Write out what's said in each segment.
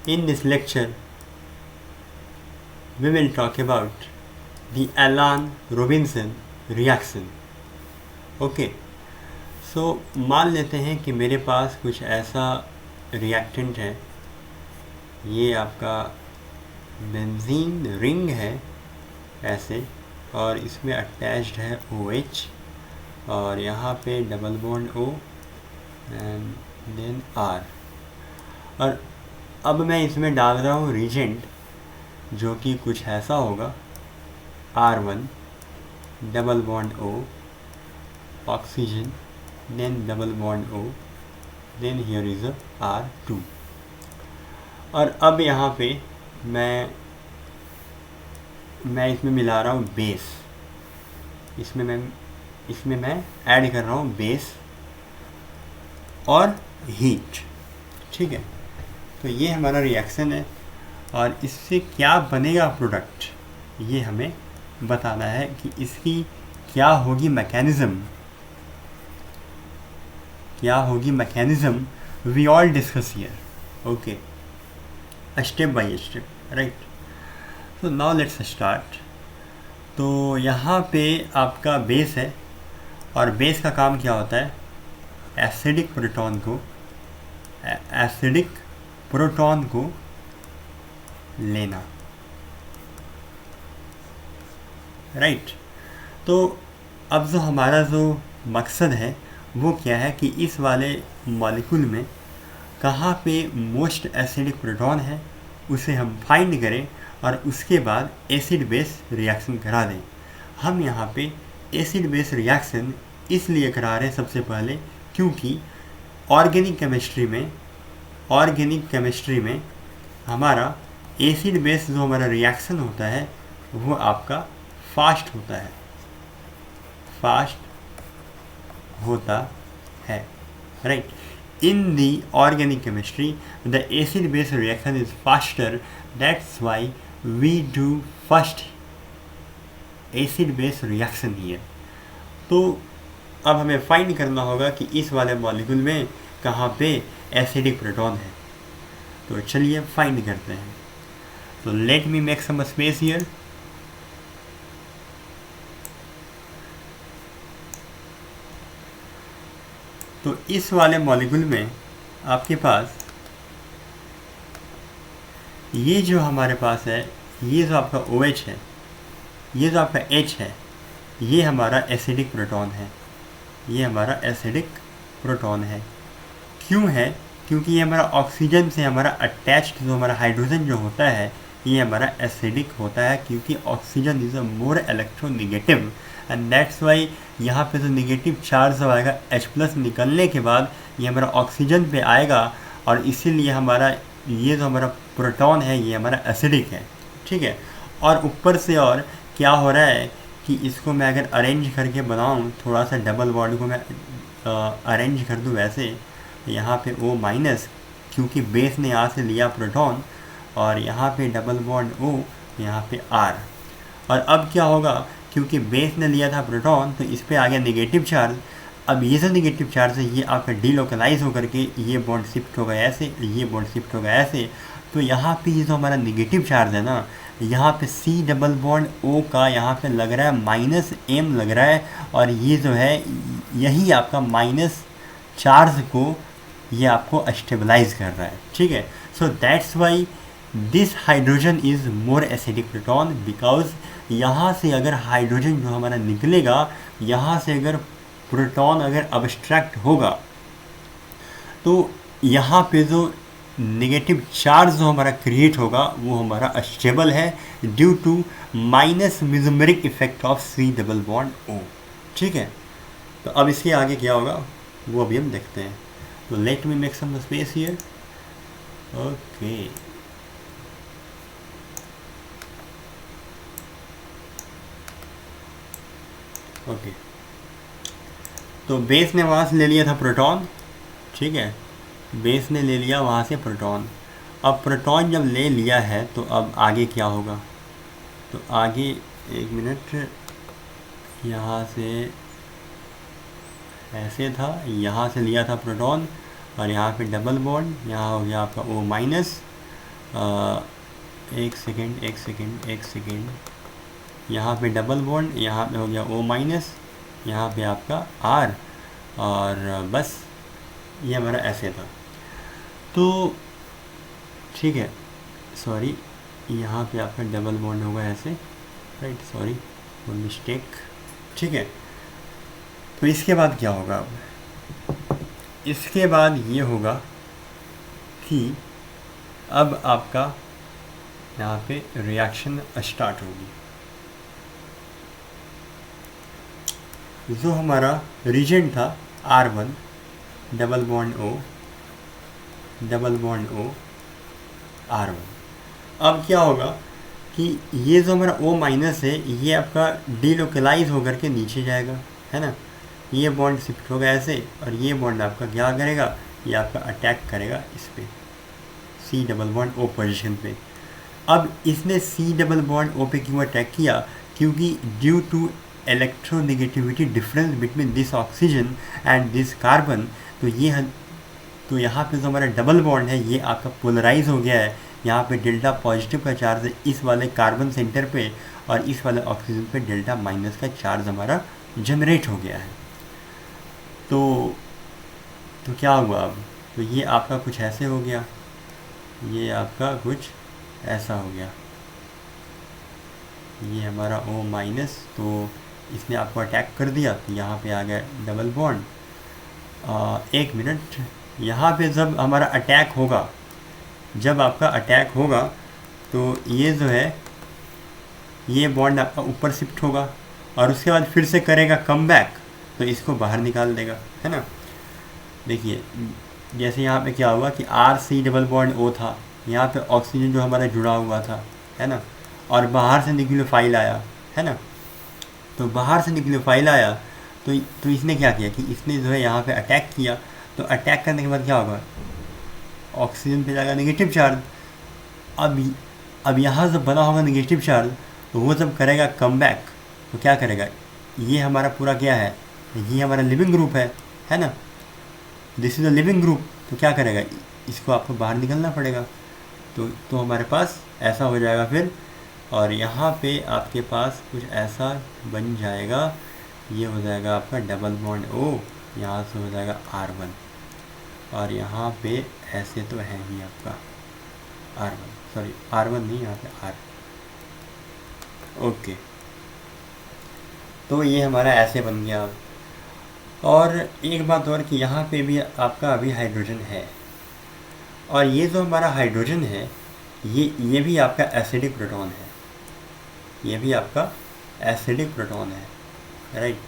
In this lecture, we will talk about the Allan-Robinson reaction. Okay, so मान लेते हैं कि मेरे पास कुछ ऐसा रिएक्टेंट है, ये आपका बेंजीन रिंग है ऐसे, और इसमें अटैच्ड है OH, और यहाँ पे double bond O and then R, और अब मैं इसमें डाल रहा हूँ रिजेंट जो कि कुछ ऐसा होगा R1 double bond O oxygen, then double bond O, then here is a R2। और अब यहाँ पे मैं इसमें मिला रहा हूँ बेस, इसमें मैं ऐड कर रहा हूँ बेस और हीट। ठीक है, तो ये हमारा रिएक्शन है, और इससे क्या बनेगा प्रोडक्ट, ये हमें बताना है कि इसकी क्या होगी mechanism, we all discuss here. Okay, step by step, right. तो नाउ लेट्स स्टार्ट। तो यहाँ पे आपका बेस है, और बेस का काम क्या होता है, एसिडिक प्रोटॉन को लेना, राइट। तो अब जो हमारा जो मकसद है वो क्या है कि इस वाले मॉलिक्यूल में कहाँ पे मोस्ट एसिडिक प्रोटॉन है उसे हम फाइंड करें, और उसके बाद एसिड बेस रिएक्शन करा दें। हम यहाँ पे एसिड बेस रिएक्शन इसलिए करा रहे हैं सबसे पहले क्योंकि ऑर्गेनिक केमिस्ट्री में हमारा एसिड बेस जो हमारा रिएक्शन होता है वो आपका फास्ट होता है, right. In the organic chemistry, the acid-base reaction is faster. That's why we do first acid-base reaction here. तो अब हमें फाइंड करना होगा कि इस वाले मॉलिक्यूल में कहाँ पे एसिडिक प्रोटॉन है। तो चलिए फाइंड करते हैं। तो let me make some space here. तो इस वाले मॉलिक्यूल में आपके पास ये जो हमारे पास है, ये जो आपका OH है, ये जो आपका H है, ये हमारा एसिडिक प्रोटॉन है। क्यों है? क्योंकि ये हमारा ऑक्सीजन से हमारा अटैच्ड जो हमारा हाइड्रोजन जो होता है ये हमारा एसिडिक होता है, क्योंकि oxygen is a more electronegative, and that's why यहाँ पे जो नेगेटिव चार्ज आएगा H+ निकलने के बाद ये हमारा ऑक्सीजन पे आएगा, और इसीलिए हमारा ये जो हमारा प्रोटॉन है ये हमारा एसिडिक है। ठीक है, और ऊपर से और क्या हो रहा है कि इसको मैं अगर अरेंज करके बनाऊँ, थोड़ा सा डबल बॉन्ड को मैं अरेंज कर दूँ वैसे, यहाँ पे O-, क्योंकि बेस ने यहाँ से लिया प्रोटॉन, और यहाँ पे डबल बॉन्ड O, यहाँ पे R। और अब क्या होगा, क्योंकि बेस ने लिया था प्रोटॉन तो इस पे आ गया नेगेटिव चार्ज। अब ये जो नेगेटिव चार्ज है ये आपका डीलोकलाइज होकर के ये बॉन्ड शिफ्ट होगा ऐसे, ये बॉन्ड शिफ्ट होगा ऐसे। तो यहाँ पे ये जो हमारा नेगेटिव चार्ज है ना, यहाँ पे C डबल बॉन्ड O का यहाँ पे लग रहा है -M लग रहा है, और ये जो है यही आपका माइनस चार्ज को ये आपको स्टेबलाइज कर रहा है। ठीक है, so that's why this hydrogen is more acidic proton, because यहाँ से अगर हाइड्रोजन जो हमारा निकलेगा, यहाँ से अगर प्रोटॉन अगर अब्स्ट्रैक्ट होगा तो यहाँ पे जो नेगेटिव चार्ज जो हमारा क्रिएट होगा वो हमारा स्टेबल है due to minus mesomeric effect of C double bond O। ठीक है, तो अब इसके आगे क्या होगा वो अभी हम देखते हैं। तो let me make some space here. Okay, okay, तो बेस ने वहाँ से ले लिया था प्रोटॉन। ठीक है, बेस ने ले लिया वहाँ से प्रोटॉन। अब प्रोटॉन जब ले लिया है तो अब आगे क्या होगा, तो आगे एक मिनट, यहाँ से ऐसे था, यहाँ से लिया था प्रोटॉन, और यहाँ पे डबल बॉन्ड, यहाँ हो गया आपका O-, एक सेकेंड एक सेकेंड एक सेकेंड, यहाँ पे डबल बॉन्ड, यहाँ पे हो गया O माइनस, यहाँ पे आपका R, और बस ये हमारा ऐसे था। तो ठीक है, सॉरी, यहाँ पे आपका डबल बॉन्ड होगा ऐसे, राइट, सॉरी वो मिस्टेक। ठीक है, तो इसके बाद क्या होगा? अब इसके बाद ये होगा कि अब आपका यहाँ पे रिएक्शन स्टार्ट होगी। जो हमारा रीजन था R1, double bond O, double bond O, R1। अब क्या होगा कि ये जो हमारा O माइनस है ये आपका डीलोकलाइज होकर के नीचे जाएगा, है ना। ये बॉन्ड शिफ्ट होगा ऐसे, और ये बॉन्ड आपका क्या करेगा, ये आपका अटैक करेगा इस पे C double bond O position पे। अब इसने C डबल बॉन्ड O पे क्यों अटैक किया? क्योंकि due to electronegativity difference between this oxygen and this carbon, तो यहाँ पे जो हमारा डबल बॉन्ड है ये आपका पोलराइज हो गया है। यहाँ पे डेल्टा पॉजिटिव का चार्ज है इस वाले कार्बन सेंटर पे, और इस वाले ऑक्सीजन पे डेल्टा माइनस का चार्ज हमारा जनरेट हो गया है। तो क्या हुआ अब? तो ये आपका कुछ ऐसे हो गया, ये आपका कुछ ऐसा हो गया, ये हमारा O माइनस, तो इसने आपको अटैक कर दिया, तो यहाँ पे आ गया डबल बॉन्ड। एक मिनट, यहाँ पे जब हमारा अटैक होगा, जब आपका अटैक होगा तो ये जो है ये बॉन्ड आपका ऊपर शिफ्ट होगा, और उसके बाद फिर से करेगा कम बैक, तो इसको बाहर निकाल देगा, है ना। देखिए जैसे यहाँ पे क्या हुआ कि RC डबल बॉन्ड O था, यहाँ पे ऑक्सीजन जो हमारा जुड़ा हुआ था, है ना, और बाहर से न्यूक्लियोफाइल आया, है ना। तो बाहर से न्यूक्लियोफाइल आया, तो इसने क्या किया कि इसने जो है यहाँ पे अटैक किया। तो अटैक करने के बाद क्या होगा, ऑक्सीजन पे जाएगा नेगेटिव चार्ज। अब यहाँ जब बना होगा नेगेटिव चार्ज, तो वो जब करेगा कम बैक, तो क्या करेगा, ये हमारा पूरा क्या है, ये हमारा लिविंग ग्रुप है ना, this is a leaving group. तो क्या करेगा, इसको आपको बाहर निकलना पड़ेगा। तो हमारे पास ऐसा हो जाएगा फिर, और यहाँ पे आपके पास कुछ ऐसा बन जाएगा, ये हो जाएगा आपका डबल बॉन्ड O, यहाँ से हो जाएगा R1, और यहाँ पे ऐसे तो है ही आपका R1, सॉरी R1 नहीं, यहाँ पे R, ओके। तो ये हमारा ऐसे बन गया। और एक बात और कि यहाँ पे भी आपका अभी हाइड्रोजन है, और ये जो हमारा हाइड्रोजन है ये भी आपका एसिडिक प्रोटॉन है, ये भी आपका एसिडिक प्रोटॉन है, right.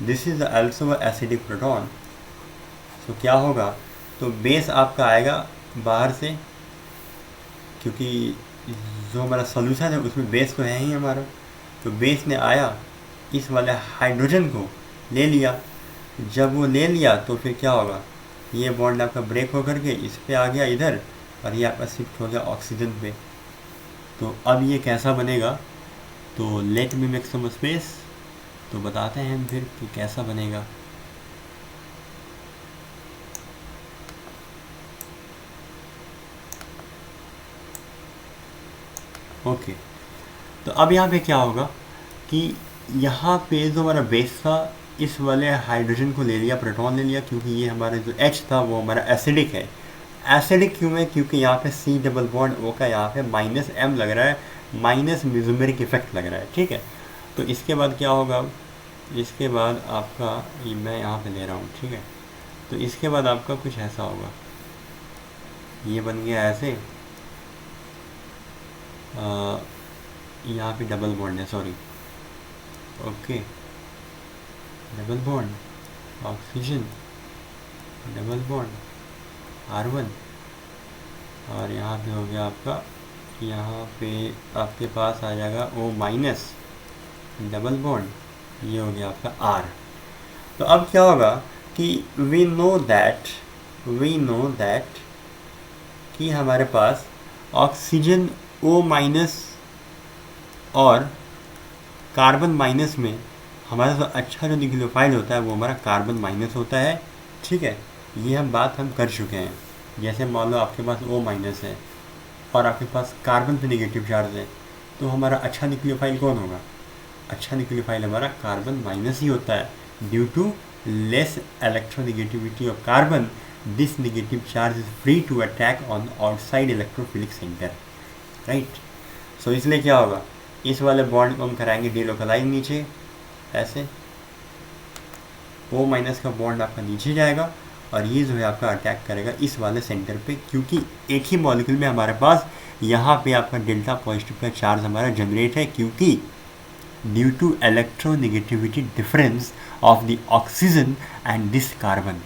This is also acidic proton. तो क्या होगा, तो बेस आपका आएगा बाहर से, क्योंकि जो हमारा सॉल्यूशन है उसमें बेस तो है ही हमारा। तो बेस ने आया, इस वाले हाइड्रोजन को ले लिया। जब वो ले लिया तो फिर क्या होगा, ये बॉन्ड आपका ब्रेक होकर के इस पे आ गया इधर, और ये आपका शिफ्ट हो गया ऑक्सीजन पे। तो अब ये कैसा बनेगा, तो let me make some space, तो बताते हैं हम फिर कि कैसा बनेगा। ओके, तो अब यहाँ पे क्या होगा कि यहाँ पे जो हमारा बेस था, इस वाले हाइड्रोजन को ले लिया, प्रोटॉन ले लिया, क्योंकि ये हमारा जो H था वो हमारा एसिडिक है। एसिडिक क्यों है, क्योंकि यहाँ पे C डबल बॉन्ड O का यहाँ पे -M लग रहा है, माइनस मेसोमेरिक इफेक्ट लग रहा है, ठीक है। तो इसके बाद क्या होगा, इसके बाद आपका मैं यहाँ पे ले रहा हूँ, ठीक है। तो इसके बाद आपका कुछ ऐसा होगा, ये बन गया ऐसे, यहाँ पे डबल बॉन्ड है, sorry, okay, double bond oxygen, double bond R1, और यहाँ पे हो गया आपका, यहाँ पे आपके पास आ जाएगा O माइनस, डबल बॉन्ड, ये हो गया आपका R। तो अब क्या होगा कि वी नो दैट कि हमारे पास ऑक्सीजन O माइनस और कार्बन माइनस में हमारा जो अच्छा जो न्यूक्लियोफाइल होता है वो हमारा कार्बन माइनस होता है, ठीक है। ये बात हम कर चुके हैं। जैसे मान लो आपके पास O माइनस है, और आपके पास कार्बन पे नेगेटिव चार्ज है, तो हमारा अच्छा न्यूक्लियोफाइल कौन होगा? अच्छा न्यूक्लियोफाइल हमारा कार्बन माइनस ही होता है। Due to less electronegativity of carbon, this negative charge is free to attack on outside electrophilic centre, right. So इसलिए क्या होगा, इस वाले बॉन्ड को हम कराएंगे डिलोकलाइज नीचे, ऐसे O माइनस का बॉन्ड आपका नीचे जाएगा और ये जो है आपका अटैक करेगा इस वाले सेंटर पे, क्योंकि एक ही मॉलिक्यूल में हमारे पास यहाँ पे आपका डेल्टा पॉजिटिव का चार्ज हमारा जनरेट है, क्योंकि due to electronegativity difference of the oxygen and this carbon.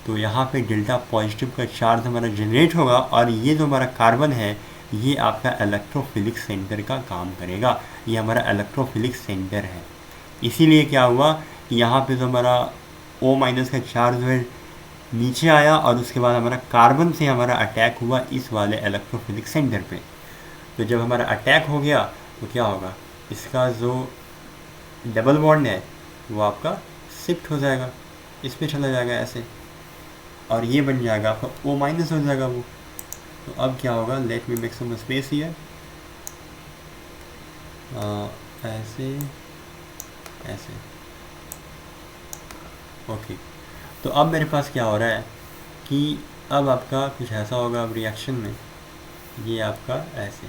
तो यहाँ पे डेल्टा पॉजिटिव का चार्ज हमारा जनरेट होगा और ये जो हमारा कार्बन है ये आपका इलेक्ट्रोफिलिक सेंटर का काम करेगा, ये हमारा इलेक्ट्रोफिलिक सेंटर है। इसीलिए क्या हुआ कि यहाँ पे जो हमारा O माइनस का चार्ज है नीचे आया और उसके बाद हमारा कार्बन से हमारा अटैक हुआ इस वाले इलेक्ट्रोफिलिक सेंटर पे। तो जब हमारा अटैक हो गया तो क्या होगा, इसका जो डबल बॉन्ड है वो आपका शिफ्ट हो जाएगा, इस पे चला जाएगा ऐसे, और ये बन जाएगा आपका O माइनस हो जाएगा वो। तो अब क्या होगा, let me make some space here, ऐसे ऐसे, ओके। तो अब मेरे पास क्या हो रहा है कि अब आपका कुछ ऐसा होगा, अब रिएक्शन में ये आपका ऐसे,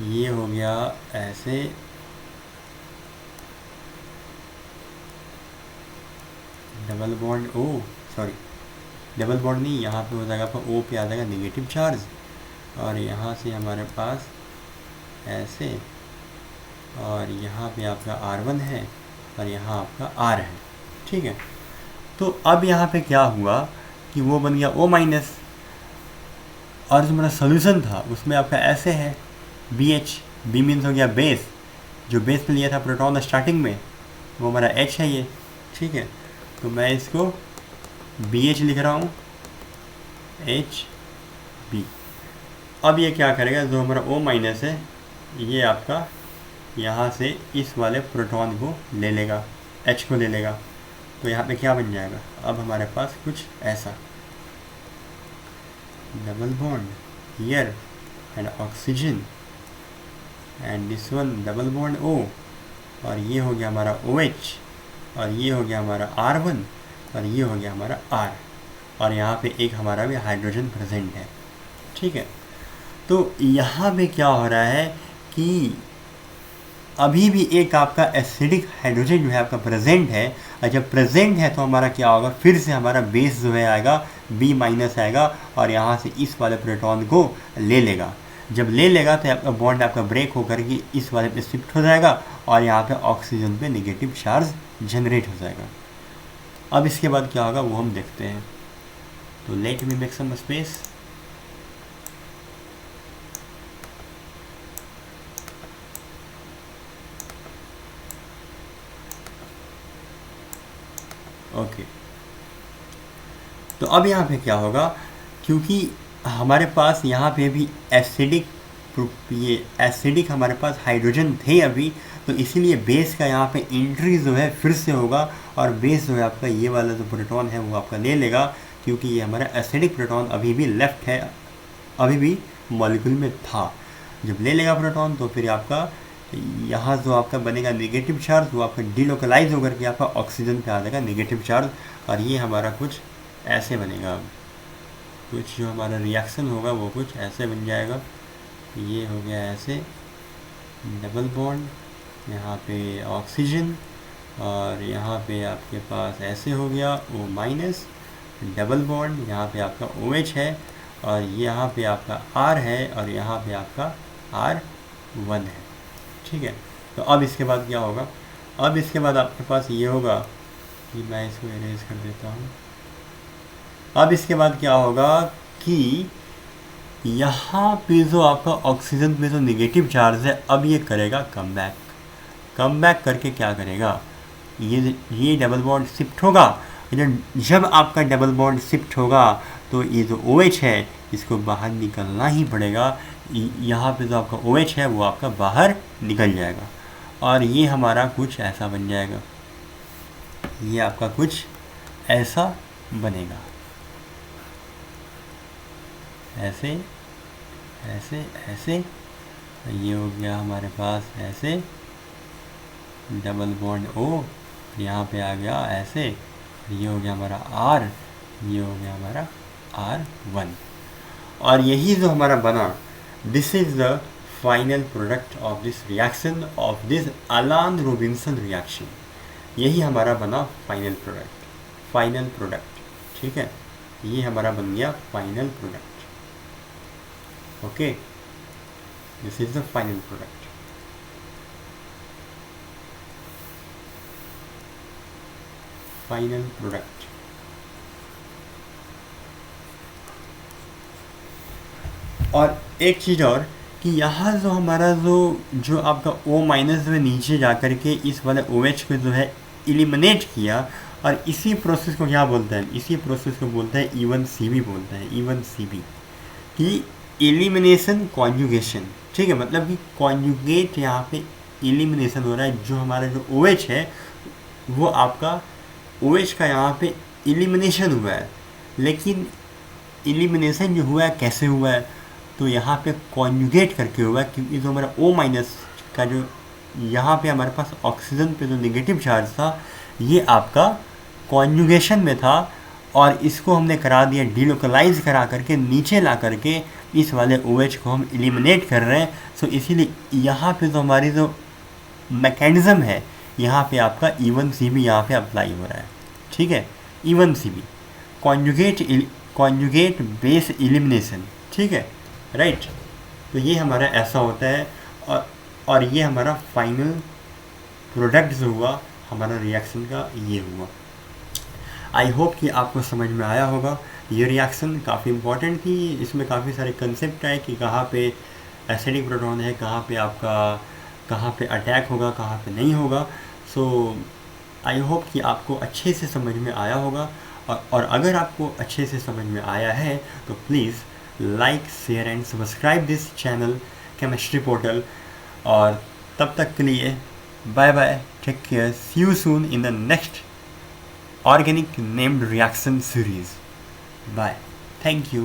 ये हो गया ऐसे, double bond O, sorry double bond नहीं, यहाँ पे हो जाएगा आपका O पे आ जाएगा नेगेटिव चार्ज, और यहाँ से हमारे पास ऐसे, और यहाँ पे आपका R1 है और यहाँ आपका R है, ठीक है। तो अब यहाँ पे क्या हुआ कि वो बन गया O माइनस, और जो हमारा सोल्यूशन था उसमें आपका ऐसे है BH, B मीन्स हो गया बेस, जो बेस में लिया था प्रोटॉन स्टार्टिंग में वो हमारा H है ये, ठीक है। तो मैं इसको BH लिख रहा हूँ, HB। अब ये क्या करेगा, जो हमारा O माइनस है ये आपका यहाँ से इस वाले प्रोटॉन को ले लेगा, H को ले लेगा, तो यहाँ पे क्या बन जाएगा, अब हमारे पास कुछ ऐसा double bond here and oxygen and this one double bond O, और ये हो गया हमारा OH, और ये हो गया हमारा R1, और ये हो गया हमारा R, और यहाँ पे एक हमारा भी हाइड्रोजन प्रेजेंट है, ठीक है। तो यहाँ पे क्या हो रहा है कि अभी भी एक आपका एसिडिक हाइड्रोजन जो है आपका प्रेजेंट है, और जब प्रेजेंट है तो हमारा क्या होगा, फिर से हमारा बेस जो है आएगा B माइनस आएगा और यहाँ से इस वाले प्रोटॉन को ले लेगा। जब ले लेगा तो आपका बॉन्ड आपका ब्रेक होकर के इस वाले पे शिफ्ट हो जाएगा और यहाँ पे ऑक्सीजन पे नेगेटिव चार्ज जनरेट हो जाएगा। अब इसके बाद क्या होगा वो हम देखते हैं। तो let me make some space. Okay, तो अब यहाँ पे क्या होगा, क्योंकि हमारे पास यहाँ पे भी एसिडिक हमारे पास हाइड्रोजन थे अभी, तो इसीलिए बेस का यहाँ पे एंट्री जो है फिर से होगा, और बेस जो है आपका ये वाला जो प्रोटॉन है वो आपका ले लेगा, क्योंकि ये हमारा एसिडिक प्रोटॉन अभी भी लेफ्ट है, अभी भी मॉलिक्यूल में था। जब ले लेगा प्रोटॉन तो फिर आपका यहाँ जो आपका बनेगा नेगेटिव चार्ज वो आपका डिलोकलाइज होकर के आपका ऑक्सीजन पे आ जाएगा नेगेटिव चार्ज, और ये हमारा कुछ ऐसे बनेगा। अब कुछ जो हमारा रिएक्शन होगा वो कुछ ऐसे बन जाएगा। ये हो गया ऐसे डबल बॉन्ड, यहाँ पे ऑक्सीजन, और यहाँ पे आपके पास ऐसे हो गया O माइनस डबल बॉन्ड, यहाँ पे आपका OH है, और यहाँ पे आपका R है, और यहाँ पे आपका R1 है, ठीक है। तो अब इसके बाद क्या होगा, अब इसके बाद आपके पास ये होगा कि मैं इसको इरेज कर देता हूँ। अब इसके बाद क्या होगा कि यहाँ पे जो आपका ऑक्सीजन पे जो नेगेटिव चार्ज है अब ये करेगा कम बैक करके क्या करेगा, ये डबल बॉन्ड शिफ्ट होगा। जब आपका डबल बॉन्ड शिफ्ट होगा तो ये जो OH है इसको बाहर निकलना ही पड़ेगा। यहाँ पे जो आपका OH है वो आपका बाहर निकल जाएगा, और ये हमारा कुछ ऐसा बन जाएगा, ये आपका कुछ ऐसा बनेगा। ऐसे ऐसे ऐसे, ये हो गया हमारे पास ऐसे, डबल बॉन्ड O, यहाँ पे आ गया ऐसे, ये हो गया हमारा R, ये हो गया हमारा R1। और यही जो हमारा बना, this is the final product of this reaction, of this अलान रोबिन्सन रिएक्शन। यही हमारा बना फाइनल प्रोडक्ट, फाइनल प्रोडक्ट, ठीक है, ये हमारा बन गया final product. Okay, this is the final product. Final product. और एक चीज़ और कि यहाँ जो हमारा जो आपका O माइनस में नीचे जा कर के इस वाले OH को जो है इलिमिनेट किया, और इसी प्रोसेस को क्या बोलते हैं, इसी प्रोसेस को बोलते हैं E1CB बोलते हैं, E1CB कि एलिमिनेशन कॉन्जुगेशन। ठीक है, मतलब कि कॉन्जुगेट यहाँ पे एलिमिनेशन हो रहा है। जो हमारा जो OH है वो आपका OH का यहाँ पे एलिमिनेशन हुआ है, लेकिन एलिमिनेशन जो हुआ है कैसे हुआ है, तो यहाँ पे कॉन्जुगेट करके हुआ है, क्योंकि जो हमारा O माइनस का जो यहाँ पे हमारे पास ऑक्सीजन पे जो नेगेटिव चार्ज था, ये आपका कॉन्जुगेशन में था, और इसको हमने करा दिया डिलोकलाइज करा करके नीचे ला करके इस वाले OH को हम एलिमिनेट कर रहे हैं। सो इसीलिए यहाँ पे जो हमारी जो मैकेनिज़्म है, यहाँ पे आपका E1CB यहाँ पे अप्लाई हो रहा है। ठीक है, E1CB कॉन्जुगेट बेस एलिमिनेशन। ठीक है, राइट। तो ये हमारा ऐसा होता है, और ये हमारा फाइनल प्रोडक्ट जो हुआ हमारा रिएक्शन का, ये हुआ। आई होप कि आपको समझ में आया होगा। ये रिएक्शन काफ़ी इम्पॉर्टेंट थी, इसमें काफ़ी सारे कंसेप्ट आए कि कहाँ पे एसिडिक प्रोटॉन है, कहाँ पे आपका कहाँ पे अटैक होगा, कहाँ पे नहीं होगा। सो आई होप कि आपको अच्छे से समझ में आया होगा, और अगर आपको अच्छे से समझ में आया है तो please like, share and subscribe this channel chemistry portal. और तब तक के लिए bye bye, take care, see you soon in the next organic named reaction series. Bye. Thank you.